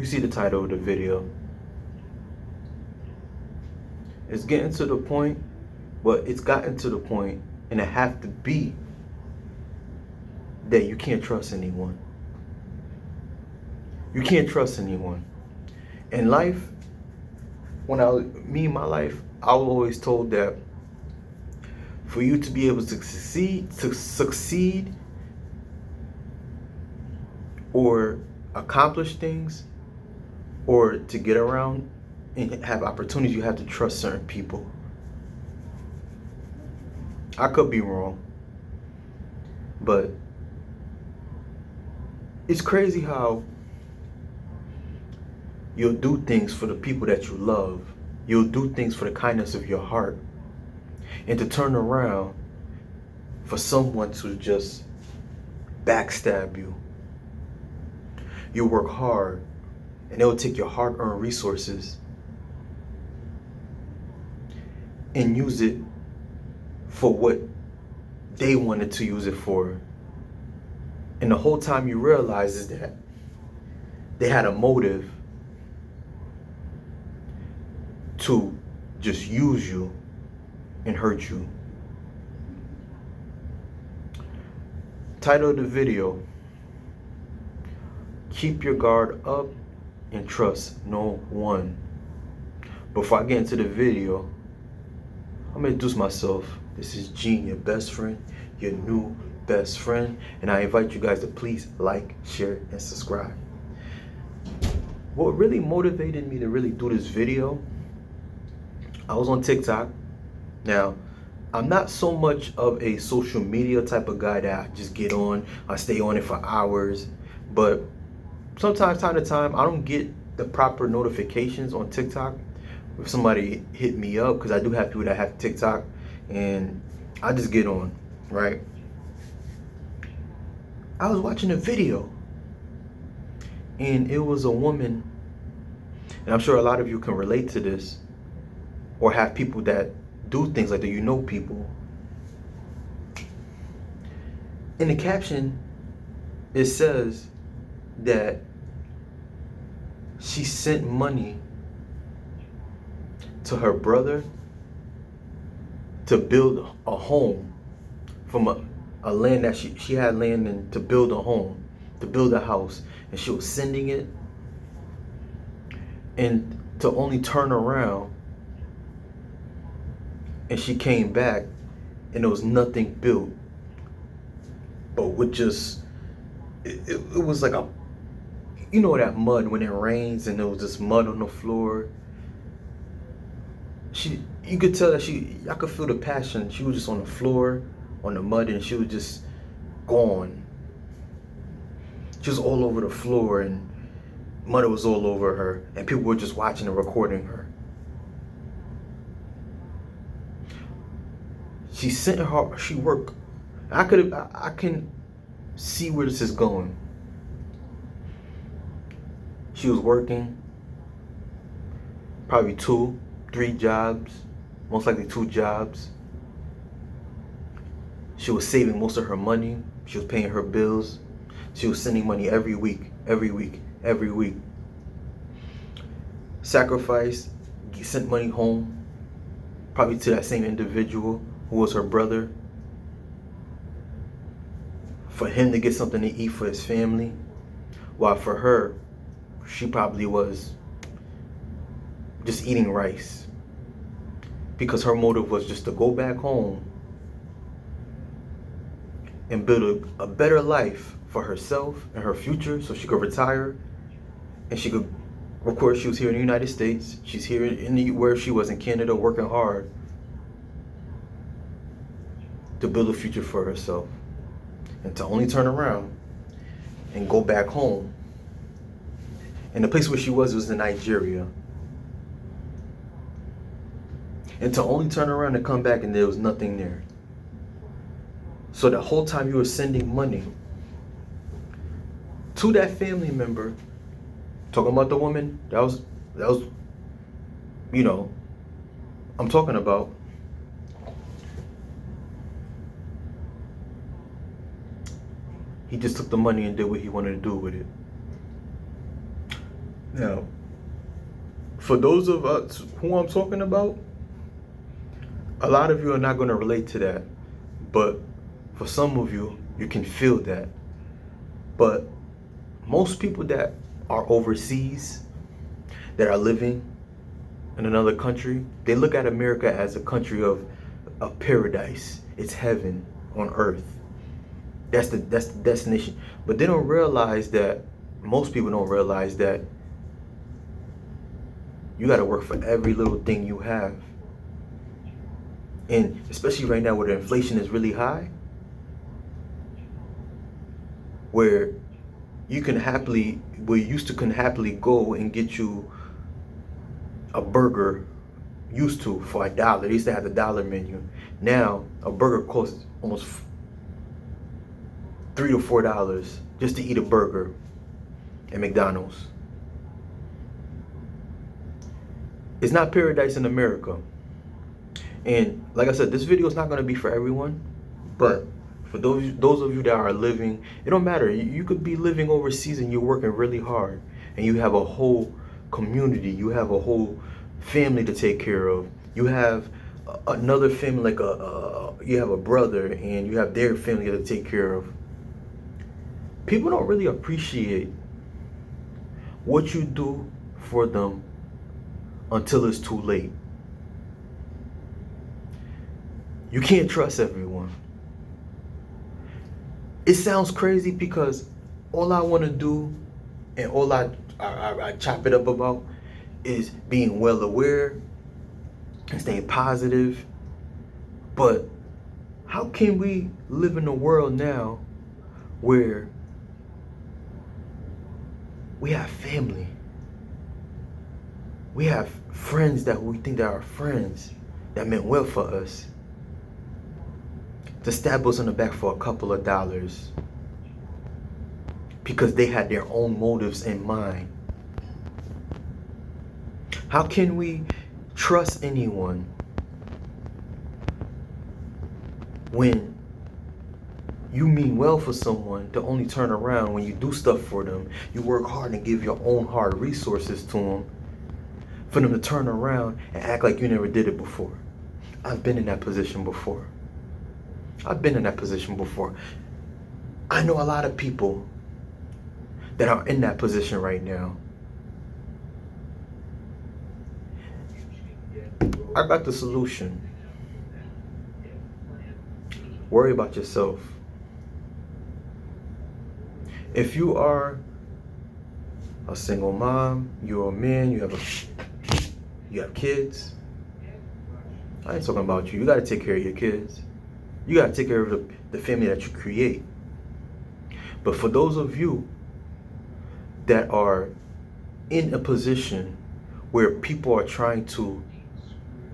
You see the title of the video. It's getting to the point, but it's gotten to the point, and it have to be, that you can't trust anyone. You can't trust anyone. In life, my life, I was always told that for you to be able to succeed or accomplish things, or to get around and have opportunities, you have to trust certain people. I could be wrong, but it's crazy how you'll do things for the people that you love. You'll do things for the kindness of your heart. And to turn around for someone to just backstab you. You work hard, and they'll take your hard-earned resources and use it for what they wanted to use it for. And the whole time you realize is that they had a motive to just use you and hurt you. Title of the video: keep your guard up and trust no one. Before I get into the video, I'm gonna introduce myself. This is Gene, your best friend, your new best friend, and I invite you guys to please like, share, and subscribe. What really motivated me to really do this video, I was on TikTok. Now, I'm not so much of a social media type of guy that I just get on, I stay on it for hours, but sometimes, time to time, I don't get the proper notifications on TikTok if somebody hit me up, because I do have people that have TikTok, and I just get on, right? I was watching a video, and it was a woman, and I'm sure a lot of you can relate to this, or have people that do things like that, you know people. In the caption, it says that she sent money to her brother to build a home from a land that she had land in, to build a home, to build a house, and she was sending it, and to only turn around and she came back and there was nothing built, but with just it was like a, you know, that mud when it rains and there was just mud on the floor. You could tell that I could feel the passion. She was just on the floor, on the mud, and she was just gone. She was all over the floor, and mud was all over her, and people were just watching and recording her. She sent her, she worked. I can see where this is going. She was working probably 2, 3 jobs, most likely 2 jobs. She was saving most of her money. She was paying her bills. She was sending money every week. Sacrificed, sent money home, probably to that same individual who was her brother, for him to get something to eat for his family, while for her, she probably was just eating rice, because her motive was just to go back home and build a better life for herself and her future, so she could retire, and she could, of course, she was here in the United States, she's here where she was in Canada, working hard to build a future for herself, and to only turn around and go back home. And the place where she was in Nigeria. And to only turn around and come back and there was nothing there. So the whole time you were sending money to that family member, talking about the woman, that was, you know, I'm talking about. He just took the money and did what he wanted to do with it. Now, for those of us who I'm talking about, a lot of you are not going to relate to that. But for some of you, you can feel that. But most people that are overseas, that are living in another country, they look at America as a country of paradise. It's heaven on earth. That's the destination. But they don't realize that, most people don't realize that you got to work for every little thing you have. And especially right now where the inflation is really high, where you can happily, where you used to can happily go and get you a burger, used to, for $1. They used to have the dollar menu. Now a burger costs almost $3 to $4 just to eat a burger at McDonald's. It's not paradise in America. And like I said, this video is not going to be for everyone, but for those of you that are living, it don't matter. You could be living overseas and you're working really hard, and you have a whole community, you have a whole family to take care of. You have another family, like you have a brother and you have their family to take care of. People don't really appreciate what you do for them until it's too late. You can't trust everyone. It sounds crazy because all I want to do and all I chop it up about is being well aware and staying positive. But how can we live in a world now where we have family, we have friends that we think that are friends, that meant well for us, to stab us in the back for a couple of dollars because they had their own motives in mind? How can we trust anyone when you mean well for someone to only turn around when you do stuff for them? You work hard and give your own hard resources to them, for them to turn around and act like you never did it before. I've been in that position before. I've been in that position before. I know a lot of people that are in that position right now. I got the solution. Worry about yourself. If you are a single mom, you're a man, you have kids, I ain't talking about you. You got to take care of your kids. You got to take care of the family that you create. But for those of you that are in a position where people are trying to,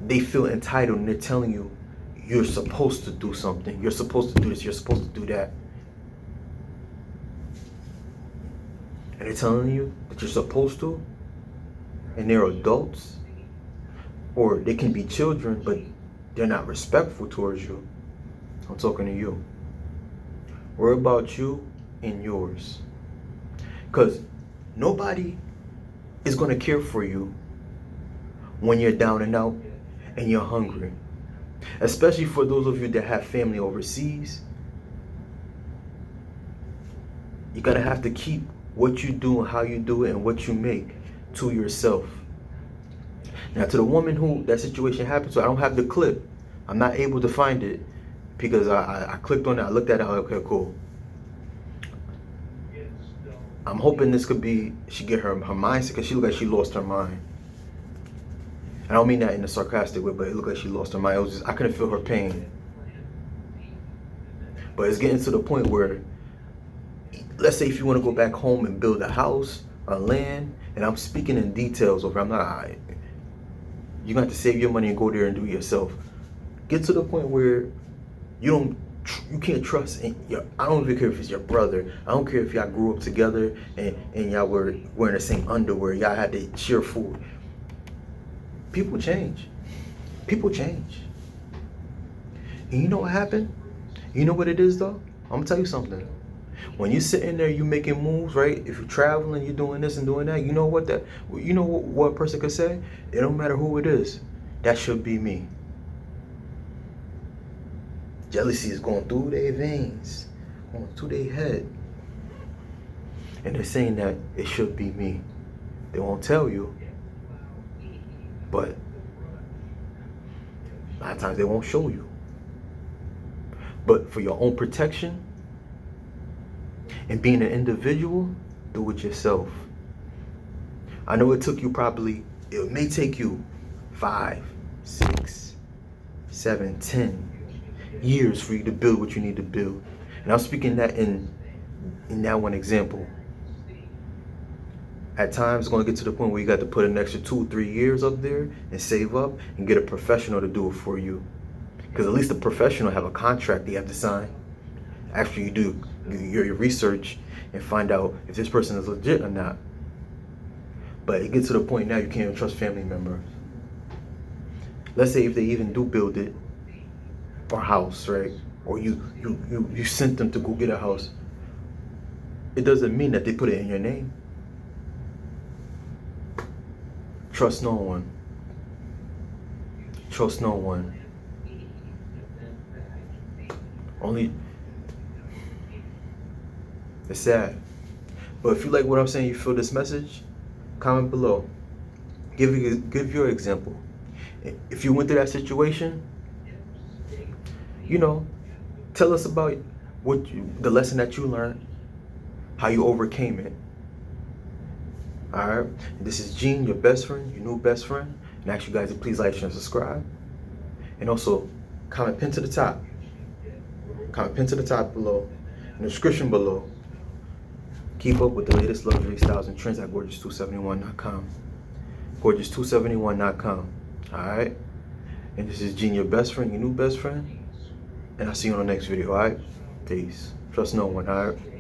they feel entitled and they're telling you, you're supposed to do something, you're supposed to do this, you're supposed to do that. And they're telling you that you're supposed to, and they're adults, or they can be children, but they're not respectful towards you. I'm talking to you. Worry about you and yours. Because nobody is going to care for you when you're down and out and you're hungry. Especially for those of you that have family overseas. You gotta have to keep what you do and how you do it and what you make to yourself. Now, to the woman who that situation happened to, I don't have the clip. I'm not able to find it because I clicked on it, I looked at it, okay, cool. I'm hoping this could be, she get her mindset, because she looked like she lost her mind. I don't mean that in a sarcastic way, but it looked like she lost her mind. It was just, I couldn't feel her pain. But it's getting to the point where, let's say if you want to go back home and build a house, a land, and I'm speaking in details over, I'm not, you're going to have to save your money and go there and do it yourself. Get to the point where you can't trust, I don't even care if it's your brother. I don't care if y'all grew up together and y'all were wearing the same underwear. Y'all had to share food. People change. People change. And you know what happened? You know what it is though? I'm gonna tell you something. When you're sitting there, you making moves, right? If you're traveling, you're doing this and doing that. You know what a person could say? It don't matter who it is. That should be me. Jealousy is going through their veins, going through their head. And they're saying that it should be me. They won't tell you, but a lot of times they won't show you. But for your own protection and being an individual, do it yourself. I know it may take you 5, 6, 7, 10 years for you to build what you need to build. And I'm speaking that in that one example. At times, it's going to get to the point where you got to put an extra 2, 3 years up there and save up and get a professional to do it for you. Because at least the professional have a contract they have to sign after you do your research and find out if this person is legit or not. But it gets to the point now you can't even trust family members. Let's say if they even do build it, or house, right? Or you sent them to go get a house. It doesn't mean that they put it in your name. Trust no one. Trust no one. It's sad. But if you like what I'm saying, you feel this message, comment below. Give your example. If you went through that situation, tell us about the lesson that you learned, how you overcame it. All right. This is Gene, your best friend, your new best friend. And I ask you guys to please like, share, and subscribe. And also comment pin to the top. Comment pin to the top below, in the description below. Keep up with the latest luxury styles and trends at gorgeous271.com. Gorgeous271.com. All right. And this is Gene, your best friend, your new best friend. And I'll see you on the next video, all right? Peace. Trust no one, all right?